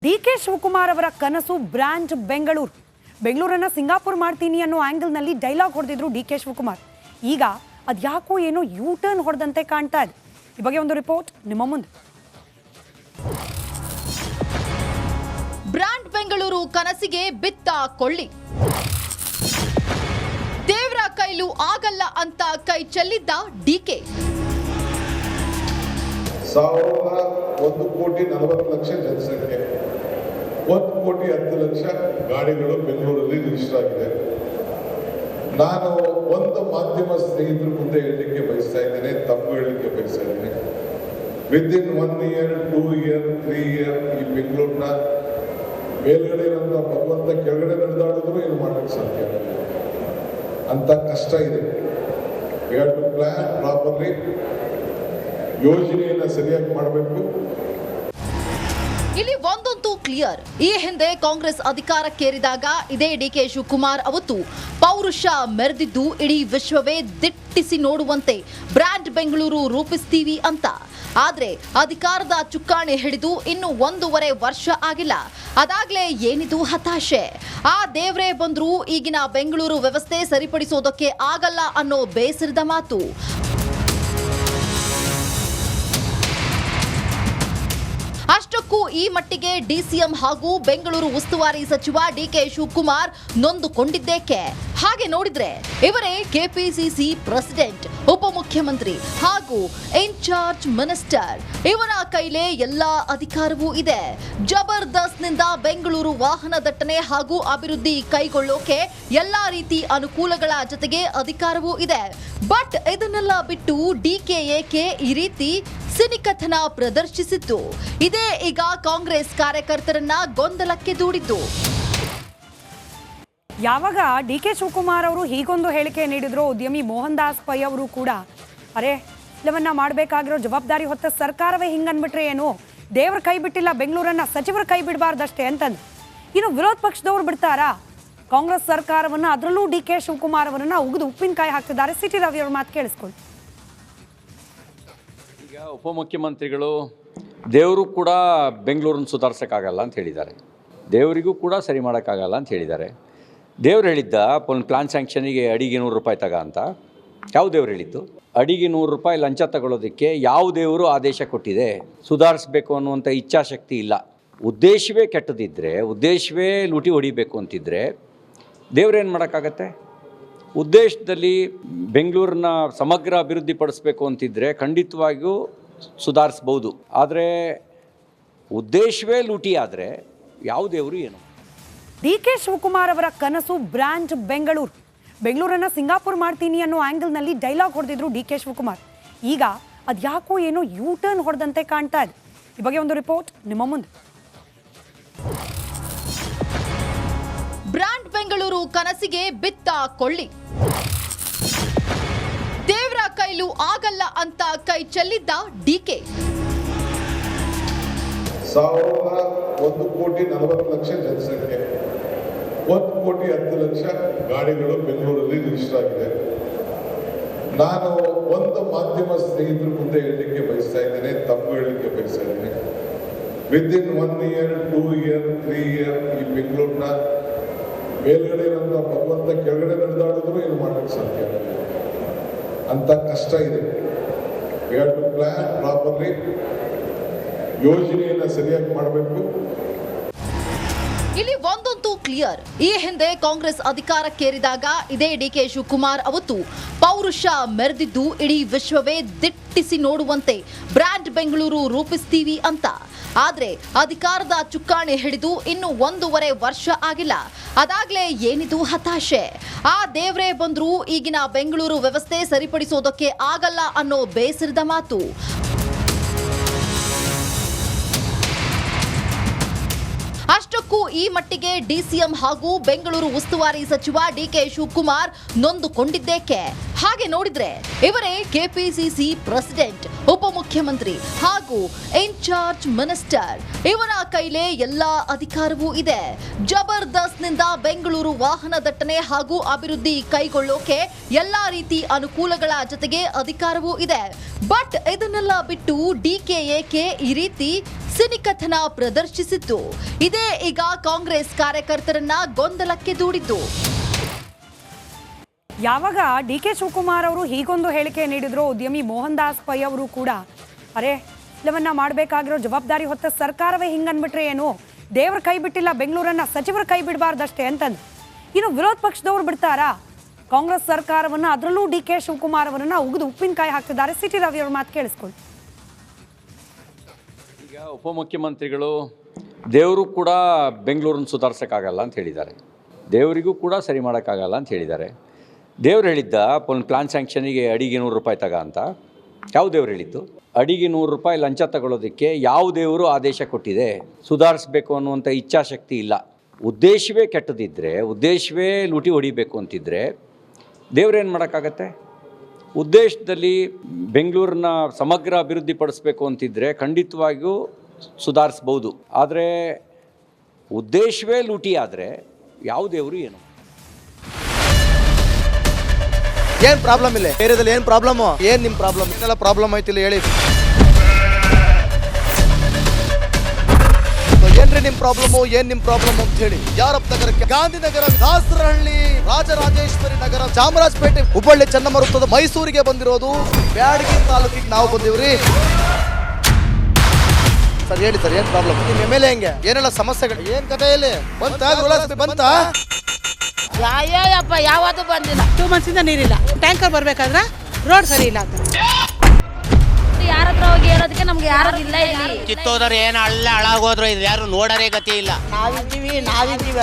ಡಿ.ಕೆ. ಶಿವಕುಮಾರ್ ಅವರ ಕನಸು brand ಬೆಂಗಳೂರನ್ನ Singapore ಮಾಡ್ತೀನಿ ಅನ್ನೋ ಆಂಗಲ್ನಲ್ಲಿ ಡೈಲಾಗ್ ಹೊಡೆದಿದ್ರು ಡಿ.ಕೆ. ಶಿವಕುಮಾರ್. ಈಗ ಅದ್ಯಾಕೋ ಏನೋ ಯೂ ಟರ್ನ್ ಹೊಡೆದಂತೆ ಕಾಣ್ತಾ ಇದೆ. ಈ ಬಗ್ಗೆ ಒಂದು ರಿಪೋರ್ಟ್ ನಿಮ್ಮ ಮುಂದೆ. ಬ್ರಾಂಡ್ ಬೆಂಗಳೂರು ಕನಸಿಗೆ ಬಿತ್ತ ಕೊಳ್ಳಿ. ದೇವರ ಕೈಲೂ ಆಗಲ್ಲ ಅಂತ ಕೈ ಚೆಲ್ಲಿದ್ದ ಡಿ.ಕೆ. 1,40,40,00,000 ಜನಸಂಖ್ಯೆ, 1,10,00,000 ಗಾಡಿಗಳು ಬೆಂಗಳೂರಲ್ಲಿ ರಿಜಿಸ್ಟರ್ ಆಗಿದೆ. ನಾನು ಒಂದು ಮಾಧ್ಯಮ ಸ್ನೇಹಿತರ ಮುಂದೆ ಹೇಳಲಿಕ್ಕೆ ಬಯಸ್ತಾ ಇದ್ದೇನೆ, ತಪ್ಪು ಹೇಳಲಿಕ್ಕೆ ಬಯಸ್ತಾ ಇದ್ದೇನೆ. ವಿದಿನ್ 1 year, 2 year, 3 year ಈ ಬೆಂಗಳೂರಿನ ಮೇಲ್ಗಡೆ ಇರೋಂಥ ಭಗವಂತ ಕೆಳಗಡೆ ನಡೆದಾಡಿದ್ರು ಏನು ಮಾಡೋಕ್ಕೆ ಸಾಧ್ಯ ಅಂತ ಕಷ್ಟ ಇದೆ. We have to plan properly, ಯೋಜನೆಯನ್ನು ಸರಿಯಾಗಿ ಮಾಡಬೇಕು. ಇಲ್ಲಿ ಒಂದಂತೂ ಕ್ಲಿಯರ್, ಈ ಹಿಂದೆ ಕಾಂಗ್ರೆಸ್ ಅಧಿಕಾರಕ್ಕೇರಿದಾಗ ಇದೇ ಡಿ.ಕೆ. ಶಿವಕುಮಾರ್ ಅವತ್ತು ಪೌರುಷ ಮೆರೆದಿದ್ದು ಇಡೀ ವಿಶ್ವವೇ ದಿಟ್ಟಿಸಿ ನೋಡುವಂತೆ ಬ್ರಾಂಡ್ ಬೆಂಗಳೂರು ರೂಪಿಸ್ತೀವಿ ಅಂತ. ಆದ್ರೆ ಅಧಿಕಾರದ ಚುಕ್ಕಾಣಿ ಹಿಡಿದು ಇನ್ನು 1.5 ವರ್ಷ ಆಗಿಲ್ಲ. ಅದಾಗ್ಲೇ ಏನಿದು ಹತಾಶೆ. ಆ ದೇವ್ರೇ ಬಂದ್ರೂ ಈಗಿನ ಬೆಂಗಳೂರು ವ್ಯವಸ್ಥೆ ಸರಿಪಡಿಸೋದಕ್ಕೆ ಆಗಲ್ಲ ಅನ್ನೋ ಬೇಸರದ ಮಾತು. ಅಷ್ಟಕ್ಕೂ ಈ ಮಟ್ಟಿಗೆ ಡಿಸಿಎಂ ಹಾಗೂ ಬೆಂಗಳೂರು ಉಸ್ತುವಾರಿ ಸಚಿವ ಡಿ.ಕೆ. ಶಿವಕುಮಾರ್ ನೊಂದುಕೊಂಡಿದ್ದೇಕೆ? ಹಾಗೆ ನೋಡಿದ್ರೆ ಇವರೇ ಕೆಪಿಸಿಸಿ ಪ್ರೆಸಿಡೆಂಟ್, ಉಪಮುಖ್ಯಮಂತ್ರಿ ಹಾಗೂ ಇನ್ಚಾರ್ಜ್ ಮಿನಿಸ್ಟರ್. ಇವರ ಕೈಲೇ ಎಲ್ಲಾ ಅಧಿಕಾರವೂ ಇದೆ. ಜಬರ್ದಸ್ತ್ನಿಂದ ಬೆಂಗಳೂರು ವಾಹನ ದಟ್ಟಣೆ ಹಾಗೂ ಅಭಿವೃದ್ಧಿ ಕೈಗೊಳ್ಳೋಕೆ ಎಲ್ಲಾ ರೀತಿ ಅನುಕೂಲಗಳ ಜೊತೆಗೆ ಅಧಿಕಾರವೂ ಇದೆ. ಬಟ್ ಇದನ್ನೆಲ್ಲ ಬಿಟ್ಟು ಡಿ.ಕೆ. ಏಕೆ ಈ ರೀತಿ ಸಿನಿಕತನ ಪ್ರದರ್ಶಿಸಿತ್ತು? ಇದೇ ಈಗ ಕಾಂಗ್ರೆಸ್ ಕಾರ್ಯಕರ್ತರನ್ನ ಗೊಂದಲಕ್ಕೆ ದೂಡಿದ್ದು. ಯಾವಾಗ ಡಿ.ಕೆ. ಶಿವಕುಮಾರ್ ಅವರು ಹೀಗೊಂದು ಹೇಳಿಕೆ ನೀಡಿದ್ರು, ಉದ್ಯಮಿ ಮೋಹನ್ ದಾಸ್ ಪೈ ಅವರು ಕೂಡ ಅರೆ ಇಲ್ಲವನ್ನ ಮಾಡಬೇಕಾಗಿರೋ ಜವಾಬ್ದಾರಿ ಹೊತ್ತ ಸರ್ಕಾರವೇ ಹಿಂಗನ್ಬಿಟ್ರೆ ಏನು, ದೇವ್ರ ಕೈ ಬಿಟ್ಟಿಲ್ಲ ಬೆಂಗಳೂರನ್ನ, ಸಚಿವರ ಕೈ ಬಿಡಬಾರ್ದಷ್ಟೇ ಅಂತಂದು. ಇನ್ನು ವಿರೋಧ ಪಕ್ಷದವ್ರು ಬಿಡ್ತಾರಾ ಕಾಂಗ್ರೆಸ್ ಸರ್ಕಾರವನ್ನ? ಅದರಲ್ಲೂ ಡಿ.ಕೆ. ಶಿವಕುಮಾರ್ ಅವರನ್ನ ಉಗಿದು ಉಪ್ಪಿನಕಾಯಿ ಹಾಕ್ತಿದ್ದಾರೆ. ಸಿಟಿ ರವಿ ಅವ್ರ ಮಾತು ಕೇಳಿಸ್ಕೊಳ್ಳಿ. ಈಗ ಉಪಮುಖ್ಯಮಂತ್ರಿಗಳು ದೇವರು ಕೂಡ ಬೆಂಗಳೂರನ್ನು ಸುಧಾರಿಸೋಕ್ಕಾಗಲ್ಲ ಅಂತ ಹೇಳಿದ್ದಾರೆ, ದೇವರಿಗೂ ಕೂಡ ಸರಿ ಮಾಡೋಕ್ಕಾಗಲ್ಲ ಅಂತ ಹೇಳಿದ್ದಾರೆ. ದೇವ್ರು ಹೇಳಿದ್ದ ಒಂದು ಪ್ಲಾನ್ ಸ್ಯಾಂಕ್ಷನಿಗೆ ಅಡಿಗೆ 100 ರೂಪಾಯಿ ತಗ ಅಂತ. ಯಾವ ದೇವ್ರು ಹೇಳಿದ್ದು? ಅಡಿಗೆ 100 ರೂಪಾಯಿ ಲಂಚ ತಗೊಳ್ಳೋದಕ್ಕೆ ಯಾವ ದೇವರು ಆದೇಶ ಕೊಟ್ಟಿದೆ? ಸುಧಾರಿಸಬೇಕು ಅನ್ನುವಂಥ ಇಚ್ಛಾಶಕ್ತಿ ಇಲ್ಲ. ಉದ್ದೇಶವೇ ಕೆಟ್ಟದಿದ್ದರೆ, ಉದ್ದೇಶವೇ ಲೂಟಿ ಹೊಡಿಬೇಕು ಅಂತಿದ್ದರೆ ದೇವ್ರೇನು ಮಾಡೋಕ್ಕಾಗತ್ತೆ? ಉದ್ದೇಶದಲ್ಲಿ ಬೆಂಗಳೂರನ್ನ ಸಮಗ್ರ ಅಭಿವೃದ್ಧಿ ಪಡಿಸ್ಬೇಕು ಅಂತಿದ್ದರೆ ಖಂಡಿತವಾಗಿಯೂ ಸುಧಾರಿಸ್ಬೋದು. ಆದರೆ ಉದ್ದೇಶವೇ ಲೂಟಿ ಆದರೆ ಯಾವ ದೇವರು ಏನು? ಡಿ.ಕೆ. ಶಿವಕುಮಾರ್ ಅವರ ಕನಸು ಬ್ರಾಂಡ್ ಬೆಂಗಳೂರನ್ನ ಸಿಂಗಾಪುರ್ ಮಾಡ್ತೀನಿ ಅನ್ನೋ ಆಂಗಲ್ನಲ್ಲಿ ಡೈಲಾಗ್ ಹೊಡೆದಿದ್ರು ಡಿ.ಕೆ. ಶಿವಕುಮಾರ್. ಈಗ ಅದ್ಯಾಕೋ ಏನೋ ಯೂ ಟರ್ನ್ ಹೊಡೆದಂತೆ ಕಾಣ್ತಾ ಇದೆ. ಈ ಬಗ್ಗೆ ಒಂದು ರಿಪೋರ್ಟ್ ನಿಮ್ಮ ಮುಂದೆ. ಬ್ರಾಂಡ್ ಬೆಂಗಳೂರು ಕನಸಿಗೆ ಬಿತ್ತ ಕೊಳ್ಳಿ. ದೇವರ ಕೈಲೂ ಆಗಲ್ಲ ಅಂತ ಕೈ ಚೆಲ್ಲಿದ್ದ ಡಿ.ಕೆ. 1,40,40,00,000 ಜನಸಂಖ್ಯೆ, 1,10,00,000 ಗಾಡಿಗಳು ಬೆಂಗಳೂರಲ್ಲಿ ರಿಜಿಸ್ಟರ್ ಆಗಿದೆ. ನಾನು ಒಂದು ಮಾಧ್ಯಮ ಸ್ನೇಹಿತರ ಮುಂದೆ ಹೇಳಲಿಕ್ಕೆ ಬಯಸ್ತಾ ಇದ್ದೇನೆ, ತಪ್ಪು ಹೇಳಲಿಕ್ಕೆ ಬಯಸ್ತಾ ಇದ್ದೇನೆ. ವಿದಿನ್ 1 year, 2 year, 3 year ಈ ಬೆಂಗಳೂರಿನ ಮೇಲ್ಗಡೆ ಇರೋಂಥ ಭಗವಂತ ಕೆಳಗಡೆ ನಡೆದಾಡಿದ್ರು ಏನು ಮಾಡೋಕ್ಕೆ ಸಾಧ್ಯ ಅಂತ ಕಷ್ಟ ಇದೆ. We have to plan properly, ಯೋಜನೆಯನ್ನು ಸರಿಯಾಗಿ ಮಾಡಬೇಕು. ಇಲ್ಲಿ ಒಂದಂತೂ ಕ್ಲಿಯರ್, ಈ ಹಿಂದೆ ಕಾಂಗ್ರೆಸ್ ಅಧಿಕಾರಕ್ಕೇರಿದಾಗ ಇದೇ ಡಿ.ಕೆ. ಶಿವಕುಮಾರ್ ಅವತ್ತು ಪೌರುಷ ಮೆರೆದಿದ್ದು ಇಡೀ ವಿಶ್ವವೇ ದಿಟ್ಟಿಸಿ ನೋಡುವಂತೆ ಬ್ರಾಂಡ್ ಬೆಂಗಳೂರು ರೂಪಿಸ್ತೀವಿ ಅಂತ. ಆದ್ರೆ ಅಧಿಕಾರದ ಚುಕ್ಕಾಣಿ ಹಿಡಿದು ಇನ್ನು 1.5 ವರ್ಷ ಆಗಿಲ್ಲ. ಅದಾಗ್ಲೇ ಏನಿದು ಹತಾಶೆ. ಆ ದೇವ್ರೇ ಬಂದ್ರೂ ಈಗಿನ ಬೆಂಗಳೂರು ವ್ಯವಸ್ಥೆ ಸರಿಪಡಿಸೋದಕ್ಕೆ ಆಗಲ್ಲ ಅನ್ನೋ ಬೇಸರದ ಮಾತು. ಅಷ್ಟಕ್ಕೂ ಈ ಮಟ್ಟಿಗೆ ಡಿಸಿಎಂ ಹಾಗೂ ಬೆಂಗಳೂರು ಉಸ್ತುವಾರಿ ಸಚಿವ ಡಿ.ಕೆ. ಶಿವಕುಮಾರ್ ನೊಂದುಕೊಂಡಿದ್ದೇಕೆ? ಹಾಗೆ ನೋಡಿದ್ರೆ ಇವರೇ ಕೆಪಿಸಿಸಿ ಪ್ರೆಸಿಡೆಂಟ್, ಉಪಮುಖ್ಯಮಂತ್ರಿ ಹಾಗೂ ಇನ್ಚಾರ್ಜ್ ಮಿನಿಸ್ಟರ್. ಇವರ ಕೈಲೇ ಎಲ್ಲಾ ಅಧಿಕಾರವೂ ಇದೆ. ಜಬರ್ದಸ್ತ್ನಿಂದ ಬೆಂಗಳೂರು ವಾಹನ ದಟ್ಟಣೆ ಹಾಗೂ ಅಭಿವೃದ್ಧಿ ಕೈಗೊಳ್ಳೋಕೆ ಎಲ್ಲಾ ರೀತಿ ಅನುಕೂಲಗಳ ಜೊತೆಗೆ ಅಧಿಕಾರವೂ ಇದೆ. ಬಟ್ ಇದನ್ನೆಲ್ಲ ಬಿಟ್ಟು ಡಿ.ಕೆ. ಏಕೆ ಈ ರೀತಿ ಸಿನಿಕತನ ಪ್ರದರ್ಶಿಸಿದ್ದು. ಇದೇ ಈಗ ಕಾಂಗ್ರೆಸ್ ಕಾರ್ಯಕರ್ತರನ್ನ ಗೊಂದಲಕ್ಕೆ ದೂಡಿದ್ದು. ಯಾವಾಗ ಡಿ.ಕೆ. ಶಿವಕುಮಾರ್ ಅವರು ಹೀಗೊಂದು ಹೇಳಿಕೆ ನೀಡಿದ್ರು, ಉದ್ಯಮಿ ಮೋಹನ್ ದಾಸ್ ಪೈ ಅವರು ಕೂಡ ಅರೆ ಎಲ್ಲವನ್ನ ಮಾಡಬೇಕಾಗಿರೋ ಜವಾಬ್ದಾರಿ ಹೊತ್ತ ಸರ್ಕಾರವೇ ಹಿಂಗನ್ಬಿಟ್ರೆ ಏನು, ದೇವ್ರ ಕೈ ಬಿಟ್ಟಿಲ್ಲ ಬೆಂಗಳೂರನ್ನ, ಸಚಿವರು ಕೈ ಬಿಡಬಾರ್ದಷ್ಟೇ ಅಂತಂದು. ಇನ್ನು ವಿರೋಧ ಪಕ್ಷದವ್ರು ಬಿಡ್ತಾರಾ ಕಾಂಗ್ರೆಸ್ ಸರ್ಕಾರವನ್ನ? ಅದರಲ್ಲೂ ಡಿ.ಕೆ. ಶಿವಕುಮಾರ್ ಅವರನ್ನ ಉಗಿದು ಉಪ್ಪಿನಕಾಯಿ ಹಾಕ್ತಿದ್ದಾರೆ. ಸಿಟಿ ರವಿ ಅವ್ರ ಮಾತು ಕೇಳಿಸ್ಕೊಳ್ಳಿ. ಈಗ ಉಪಮುಖ್ಯಮಂತ್ರಿಗಳು ದೇವರು ಕೂಡ ಬೆಂಗಳೂರನ್ನು ಸುಧಾರಿಸೋಕ್ಕಾಗಲ್ಲ ಅಂತ ಹೇಳಿದ್ದಾರೆ, ದೇವರಿಗೂ ಕೂಡ ಸರಿ ಮಾಡೋಕ್ಕಾಗಲ್ಲ ಅಂತ ಹೇಳಿದ್ದಾರೆ. ದೇವ್ರು ಹೇಳಿದ್ದ ಒಂದು ಪ್ಲಾನ್ ಸ್ಯಾಂಕ್ಷನಿಗೆ ಅಡಿಗೆ 100 ರೂಪಾಯಿ ತಗ ಅಂತ. ಯಾವ ದೇವ್ರು ಹೇಳಿದ್ದು? ಅಡಿಗೆ 100 ರೂಪಾಯಿ ಲಂಚ ತಗೊಳ್ಳೋದಕ್ಕೆ ಯಾವ ದೇವರು ಆದೇಶ ಕೊಟ್ಟಿದೆ? ಸುಧಾರಿಸಬೇಕು ಅನ್ನುವಂಥ ಇಚ್ಛಾಶಕ್ತಿ ಇಲ್ಲ. ಉದ್ದೇಶವೇ ಕೆಟ್ಟದಿದ್ದರೆ, ಉದ್ದೇಶವೇ ಲೂಟಿ ಹೊಡಿಬೇಕು ಅಂತಿದ್ದರೆ ದೇವ್ರೇನು ಮಾಡೋಕ್ಕಾಗತ್ತೆ? ಉದ್ದೇಶದಲ್ಲಿ ಬೆಂಗಳೂರನ್ನ ಸಮಗ್ರ ಅಭಿವೃದ್ಧಿ ಪಡಿಸ್ಬೇಕು ಅಂತಿದ್ದರೆ ಖಂಡಿತವಾಗಿಯೂ ಸುಧಾರಿಸ್ಬೋದು. ಆದರೆ ಉದ್ದೇಶವೇ ಲೂಟಿ ಆದರೆ ಯಾವ ದೇವರು ಏನು? ಏನ್ ಪ್ರಾಬ್ಲಮ್ ಇಲ್ಲ ಏರಿಯಾದಲ್ಲಿ? ಏನ್ ಪ್ರಾಬ್ಲಮ್? ಏನ್ ನಿಮ್ ಪ್ರಾಬ್ಲಮ್? ಇದೆಲ್ಲ ಪ್ರಾಬ್ಲಮ್ ಐತಿಲ್ಲ ಹೇಳಿ. ಏನ್ರಿ ನಿಮ್ ಪ್ರಾಬ್ಲಮ್? ಏನ್ ನಿಮ್ ಪ್ರಾಬ್ಲಮ್ ಅಂತ ಹೇಳಿ. ಯಾರಪ್ಪ ನಗರಕ್ಕೆ? ಗಾಂಧಿನಗರ, ದಾಸರಹಳ್ಳಿ, ರಾಜರಾಜೇಶ್ವರಿ ನಗರ, ಚಾಮರಾಜಪೇಟೆ, ಹುಬ್ಬಳ್ಳಿ, ಚೆನ್ನಮ್ಮ ವೃತ್ತದ ಮೈಸೂರಿಗೆ ಬಂದಿರೋದು. ಬ್ಯಾಡಗಿ ತಾಲೂಕಿಗೆ ನಾವು ಬಂದಿವ್ರಿ. ಸರ್ ಹೇಳಿ ಸರ್, ಏನ್ ಪ್ರಾಬ್ಲಮ್? ನಿಮ್ ಎಮ್.ಎಲ್.ಎ ಹೆಂಗೆ? ಏನೆಲ್ಲ ಸಮಸ್ಯೆಗಳು? ಏನ್ ಕಥೆ ಇಲ್ಲಿ ಬಂತ? ಯಾಯಪ್ಪ ಯಾವತ್ತೂ ಬಂದಿಲ್ಲ. 2 ಮಂತ್ಸಿಂದ ನೀರಿಲ್ಲ. ಟ್ಯಾಂಕರ್ ಬರ್ಬೇಕಾದ್ರೆ ರೋಡ್ ಸರಿ ಇಲ್ಲ ಅಂತ ಯಾರ ಹತ್ರ ಹೋಗಿ ಹೇಳೋದಕ್ಕೆ ನಮ್ಗೆ ಯಾರು ಇಲ್ಲ. ಇಲ್ಲಿ ಕಿತ್ತೋದ್ರೆ ಏನು ಹಾಳಾಗೋದ್ರು ಇದು ಯಾರು ನೋಡರೇ ಗತಿ ಇಲ್ಲ. ನಾವಿದ್ದೀವಿ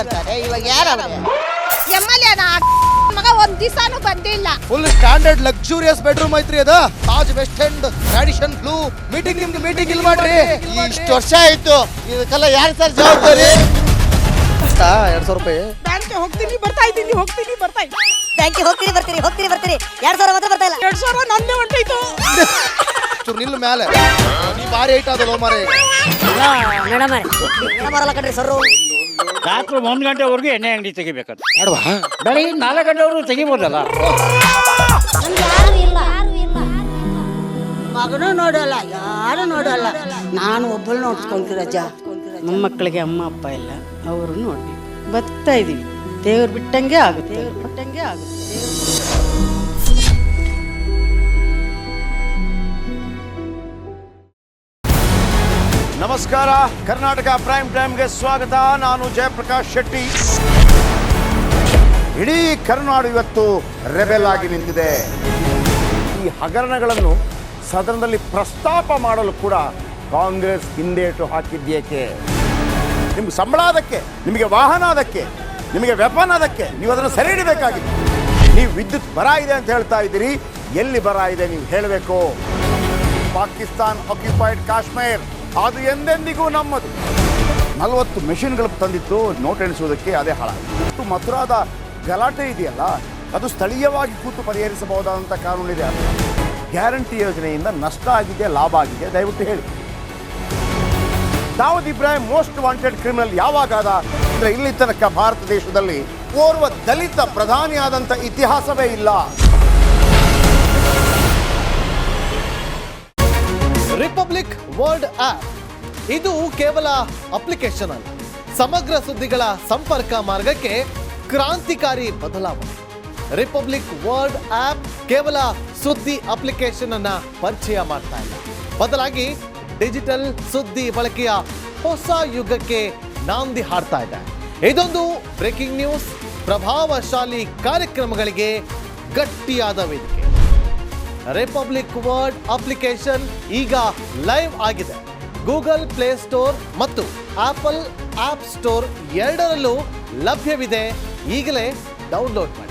ಅಂತಾರೆ. ಇವಾಗ ಯಾರು ಎಮ್.ಎಲ್.ಎ ಮಗ ಒಂದ್ ದಿವಸನೂ ಬಂದಿಲ್ಲ. ಫುಲ್ ಸ್ಟ್ಯಾಂಡರ್ಡ್ ಲಕ್ಸುರಿಯಸ್ ಬೆಡ್ರೂಮ್ ಐತ್ರಿ ಅದು. Taj West End tradition blue. ನಿಮ್ಗೆ ಮೀಟಿಂಗ್ ಇಲ್ಲಿ ಮಾಡ್ರಿ. ಇಷ್ಟು ವರ್ಷ ಆಯ್ತು, ಇದಕ್ಕೆಲ್ಲ ಯಾರು ಸರ್ ಜವಾಬ್ದಾರಿ? 200 ರೂಪಾಯಿ ಬ್ಯಾಂಕ್ ಹೋಗ್ತೀನಿ ಬರ್ತಾ ಇದ್ದೀನಿ. ಬ್ಯಾಂಕಿಗೆ ಹೋಗ್ತೀರಿ ಬರ್ತೀರಿ 2000 ಮಾತ್ರ ಬರ್ತಾ ಇಲ್ಲ. 2000 ನಂದೇ ಹೊಂಟೈತು. ನಿಲ್ಲ ಮೇಲೆ ನೀ ಬಾರಿ ಐಟ್ ಅದಲ್ಲ ಮಾರೇ. ಮೇಡಮ್ ಬರಲ್ಲ ಕಣ್ರಿ ಸರ್. ರಾತ್ರಿ 1 ಗಂಟೆವರೆಗೂ ಎಣ್ಣೆ ಅಂಗಡಿ ತೆಗಿಬೇಕಂತ. ಬೆಳಿಗ್ಗೆ 4 ಗಂಟೆವರೆಗೂ ತೆಗಿಬೋದಲ್ಲ. ಮಗನೂ ನೋಡಲ್ಲ, ಯಾರು ನೋಡಲ್ಲ. ನಾನು ಒಬ್ಬಳು ನೋಡ್ಸ್ಕೊಂತೀರ ಅಜ್ಜ. ಮೊಮ್ಮಕ್ಕಳಿಗೆ ಅಮ್ಮ ಅಪ್ಪ ಇಲ್ಲ, ಅವರು ನೋಡಿ ಬರ್ತಾ ಇದೀವಿ. ದೇವ್ರು ಬಿಟ್ಟಂಗೆ ಆಗುತ್ತೆ. ನಮಸ್ಕಾರ, ಕರ್ನಾಟಕ ಪ್ರೈಮ್ ಟೈಮ್ಗೆ ಸ್ವಾಗತ. ನಾನು ಜಯಪ್ರಕಾಶ್ ಶೆಟ್ಟಿ. ಇಡೀ ಕರುನಾಡು ಇವತ್ತು ರೆಬೆಲ್ ಆಗಿ ನಿಂತಿದೆ. ಈ ಹಗರಣಗಳನ್ನು ಸದನದಲ್ಲಿ ಪ್ರಸ್ತಾಪ ಮಾಡಲು ಕೂಡ ಕಾಂಗ್ರೆಸ್ ಹಿಂದೇಟು ಹಾಕಿದ್ದೇಕೆ? ನಿಮ್ಗೆ ಸಂಬಳ ಅದಕ್ಕೆ, ನಿಮಗೆ ವಾಹನ ಅದಕ್ಕೆ, ನಿಮಗೆ ವೆಪನ್ ಅದಕ್ಕೆ, ನೀವು ಅದನ್ನು ಸೆರೆ ಹಿಡಿಬೇಕಾಗಿದೆ. ನೀವು ವಿದ್ಯುತ್ ಬರ ಇದೆ ಅಂತ ಹೇಳ್ತಾ ಇದ್ದೀರಿ, ಎಲ್ಲಿ ಬರ ಇದೆ ನೀವು ಹೇಳಬೇಕು. ಪಾಕಿಸ್ತಾನ್ ಆಕ್ಯುಪೈಡ್ ಕಾಶ್ಮೀರ್ ಅದು ಎಂದೆಂದಿಗೂ ನಮ್ಮದು. 40 ಮೆಷಿನ್ಗಳು ತಂದಿತ್ತು ನೋಟ್ ಎಣಿಸುವುದಕ್ಕೆ, ಅದೇ ಹಾಳಾಯಿತು. ಮಥುರಾದ ಗಲಾಟೆ ಇದೆಯಲ್ಲ, ಅದು ಸ್ಥಳೀಯವಾಗಿ ಕೂತು ಪರಿಹರಿಸಬಹುದಾದಂಥ ಕಾನೂನಿದೆ. ಗ್ಯಾರಂಟಿ ಯೋಜನೆಯಿಂದ ನಷ್ಟ ಆಗಿದೆ, ಲಾಭ ಆಗಿದೆ, ದಯವಿಟ್ಟು ಹೇಳಿ. Dawood Ibrahim most wanted criminal ಯಾವಾಗಾದ ಅಂದರೆ ಇಲ್ಲಿ ತನಕ ಭಾರತ ದೇಶದಲ್ಲಿ ಓರ್ವ ದಲಿತ ಪ್ರಧಾನಿಯಾದಂಥ ಇತಿಹಾಸವೇ ಇಲ್ಲ. ರಿಪಬ್ಲಿಕ್ ವರ್ಲ್ಡ್ ಆಪ್ ಇದು ಕೇವಲ ಅಪ್ಲಿಕೇಶನ್ ಅಲ್ಲ, ಸಮಗ್ರ ಸುದ್ದಿಗಳ ಸಂಪರ್ಕ ಮಾರ್ಗಕ್ಕೆ ಕ್ರಾಂತಿಕಾರಿ ಬದಲಾವಣೆ. ರಿಪಬ್ಲಿಕ್ ವರ್ಲ್ಡ್ ಆಪ್ ಕೇವಲ ಸುದ್ದಿ ಅಪ್ಲಿಕೇಶನ್ ಅನ್ನ ಪರಿಚಯ ಮಾಡ್ತಾ ಇಲ್ಲ, ಬದಲಾಗಿ ಡಿಜಿಟಲ್ ಸುದ್ದಿ ಬಳಕೆಯ ಹೊಸ ಯುಗಕ್ಕೆ ನಾಂದಿ ಹಾಡ್ತಾ ಇದೆ. ಇದೊಂದು ಬ್ರೇಕಿಂಗ್ ನ್ಯೂಸ್, ಪ್ರಭಾವಶಾಲಿ ಕಾರ್ಯಕ್ರಮಗಳಿಗೆ ಗಟ್ಟಿಯಾದ ವೇದಿಕೆ. ರಿಪಬ್ಲಿಕ್ ವರ್ಲ್ಡ್ ಅಪ್ಲಿಕೇಶನ್ ಈಗ ಲೈವ್ ಆಗಿದೆ. ಗೂಗಲ್ ಪ್ಲೇ ಸ್ಟೋರ್ ಮತ್ತು ಆಪಲ್ ಆಪ್ ಸ್ಟೋರ್ ಎರಡರಲ್ಲೂ ಲಭ್ಯವಿದೆ. ಈಗಲೇ ಡೌನ್ಲೋಡ್ ಮಾಡಿ.